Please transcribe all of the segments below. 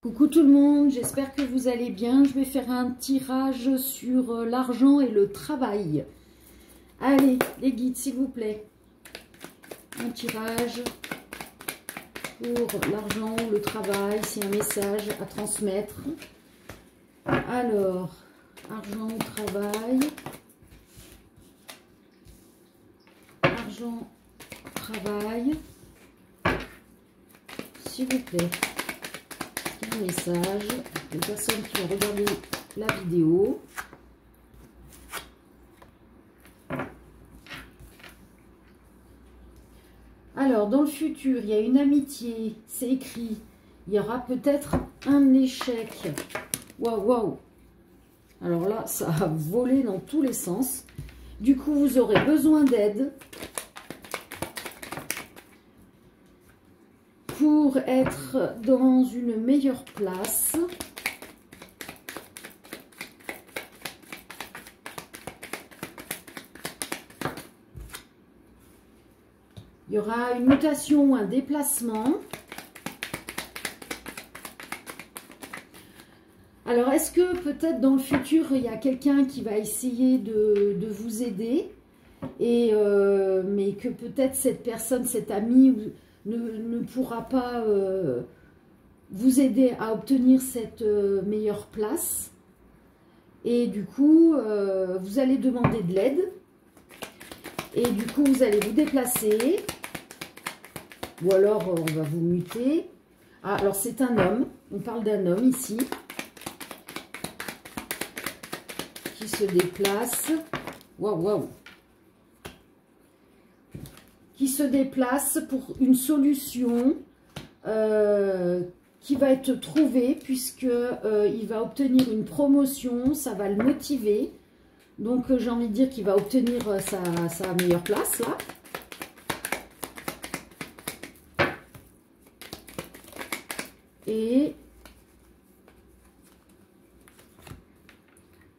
Coucou tout le monde, j'espère que vous allez bien. Je vais faire un tirage sur l'argent et le travail. Allez, les guides s'il vous plaît. Un tirage pour l'argent ou le travail, c'est un message à transmettre. Alors, argent ou travail. Argent, travail. S'il vous plaît. Un message des personnes qui ont regardé la vidéo. Alors, dans le futur, il y a une amitié, c'est écrit. Il y aura peut-être un échec. Waouh, waouh. Alors là, ça a volé dans tous les sens. Du coup, vous aurez besoin d'aide pour être dans une meilleure place. Il y aura une mutation ou un déplacement. Alors, est-ce que peut-être dans le futur, il y a quelqu'un qui va essayer de vous aider, et, mais que peut-être cette personne, cet ami, ne pourra pas vous aider à obtenir cette meilleure place. Et du coup, vous allez demander de l'aide. Et du coup, vous allez vous déplacer. Ou alors, on va vous muter. Ah, alors c'est un homme. On parle d'un homme ici. Qui se déplace. Waouh, waouh. Qui se déplace pour une solution qui va être trouvée, puisque il va obtenir une promotion, ça va le motiver. Donc j'ai envie de dire qu'il va obtenir sa meilleure place là. Et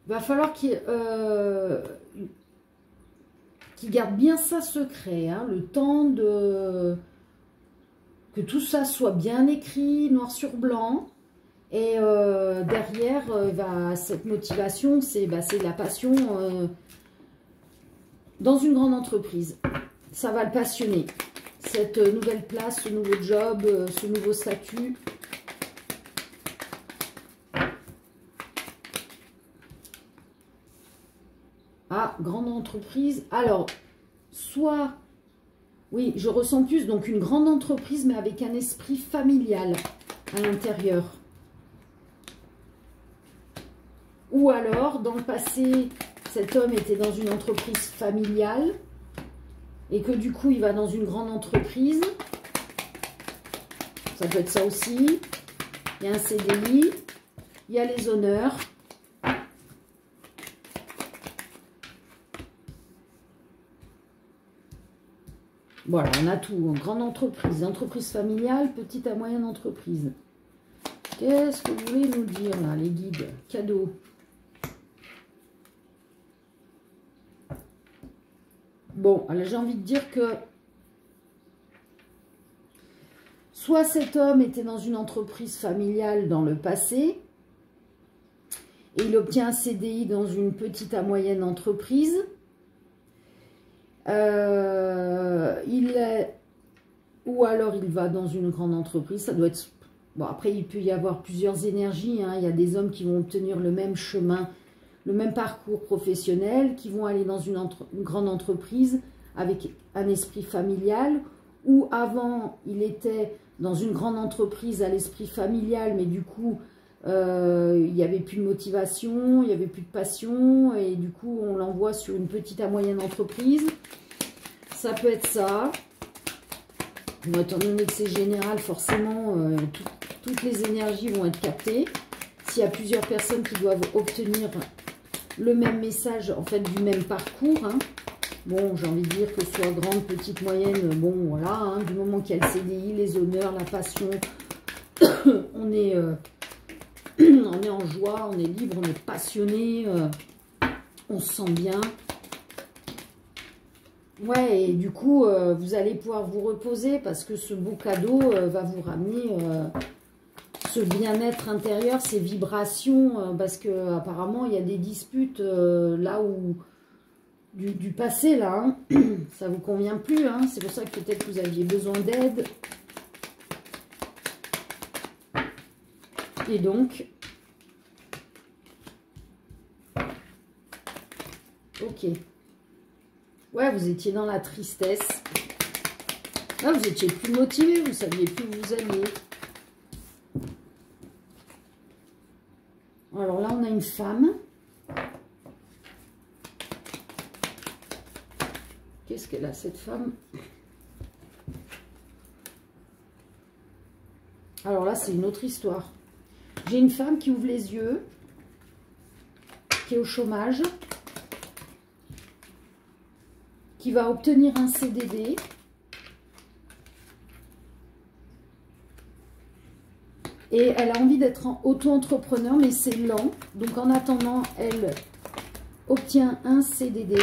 il va falloir qu'il garde bien ça secret, hein, le temps de que tout ça soit bien écrit, noir sur blanc. Et derrière, cette motivation, c'est la passion dans une grande entreprise. Ça va le passionner. Cette nouvelle place, ce nouveau job, ce nouveau statut. Ah, grande entreprise. Alors, soit, oui, je ressens plus, donc une grande entreprise, mais avec un esprit familial à l'intérieur. Ou alors, dans le passé, cet homme était dans une entreprise familiale et que du coup, il va dans une grande entreprise. Ça peut être ça aussi. Il y a un CDI, il y a les honneurs. Voilà, on a tout. Grande entreprise, entreprise familiale, petite à moyenne entreprise. Qu'est-ce que vous voulez nous dire là, les guides? Cadeaux. Bon, alors j'ai envie de dire que soit cet homme était dans une entreprise familiale dans le passé et il obtient un CDI dans une petite à moyenne entreprise. Ou alors il va dans une grande entreprise, ça doit être... Bon, après, il peut y avoir plusieurs énergies, hein. Il y a des hommes qui vont obtenir le même chemin, le même parcours professionnel, qui vont aller dans une grande entreprise avec un esprit familial, ou avant, il était dans une grande entreprise à l'esprit familial, mais du coup, il n'y avait plus de motivation, il n'y avait plus de passion, et du coup, on l'envoie sur une petite à moyenne entreprise. Ça peut être ça. Bon, étant donné que c'est général, forcément, toutes les énergies vont être captées. S'il y a plusieurs personnes qui doivent obtenir le même message, en fait, du même parcours, hein. Bon, j'ai envie de dire que ce soit grande, petite, moyenne, bon, voilà, hein, du moment qu'il y a le CDI, les honneurs, la passion, on est en joie, on est libre, on est passionné, on se sent bien. Ouais, et du coup, vous allez pouvoir vous reposer parce que ce beau cadeau va vous ramener ce bien-être intérieur, ces vibrations, parce que apparemment il y a des disputes là où du passé là, hein, ça vous convient plus, hein, c'est pour ça que peut-être vous aviez besoin d'aide. Et donc, ok, ouais, vous étiez dans la tristesse, là vous étiez plus motivé, vous saviez plus où vous alliez. Alors là, on a une femme. Qu'est-ce qu'elle a, cette femme? Alors là, c'est une autre histoire. J'ai une femme qui ouvre les yeux, qui est au chômage, qui va obtenir un CDD. Et elle a envie d'être auto-entrepreneur, mais c'est lent. Donc, en attendant, elle obtient un CDD.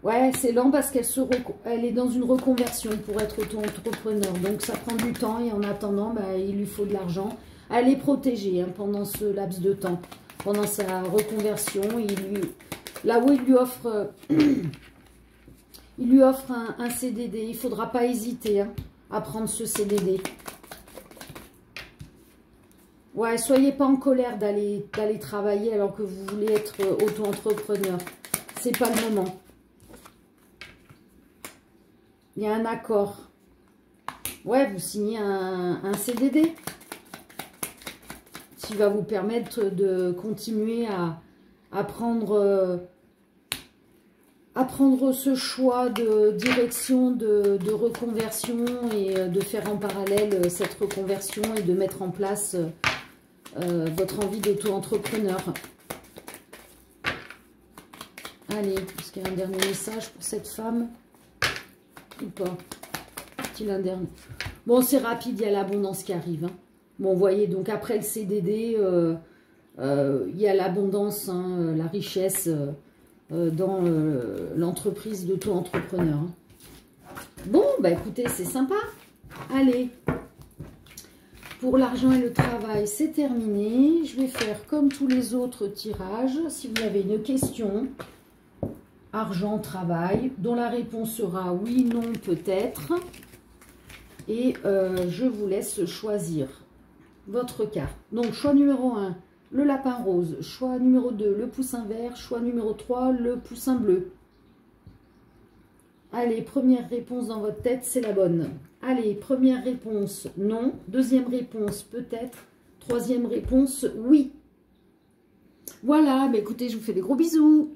Ouais, c'est lent parce qu'elle est dans une reconversion pour être auto-entrepreneur. Donc, ça prend du temps et en attendant, bah, il lui faut de l'argent. Elle est protégée hein, pendant ce laps de temps. Pendant sa reconversion, là où il lui offre, un CDD, il ne faudra pas hésiter hein, à prendre ce CDD. Ouais, soyez pas en colère d'aller travailler alors que vous voulez être auto-entrepreneur. C'est pas le moment. Il y a un accord. Ouais, vous signez un CDD qui va vous permettre de continuer à prendre ce choix de direction, de reconversion et de faire en parallèle cette reconversion et de mettre en place votre envie d'auto-entrepreneur. Allez, est-ce qu'il y a un dernier message pour cette femme? Ou pas? Est-il un dernier? Bon, c'est rapide, il y a l'abondance qui arrive. Hein. Bon, vous voyez, donc après le CDD, il y a l'abondance, hein, la richesse dans l'entreprise d'auto-entrepreneur. Hein. Bon, bah écoutez, c'est sympa. Allez, pour l'argent et le travail, c'est terminé. Je vais faire comme tous les autres tirages. Si vous avez une question... Argent, travail, dont la réponse sera oui, non, peut-être. Et je vous laisse choisir votre carte. Donc, choix numéro 1, le lapin rose. Choix numéro 2, le poussin vert. Choix numéro 3, le poussin bleu. Allez, première réponse dans votre tête, c'est la bonne. Allez, première réponse, non. Deuxième réponse, peut-être. Troisième réponse, oui. Voilà, bah écoutez, je vous fais des gros bisous.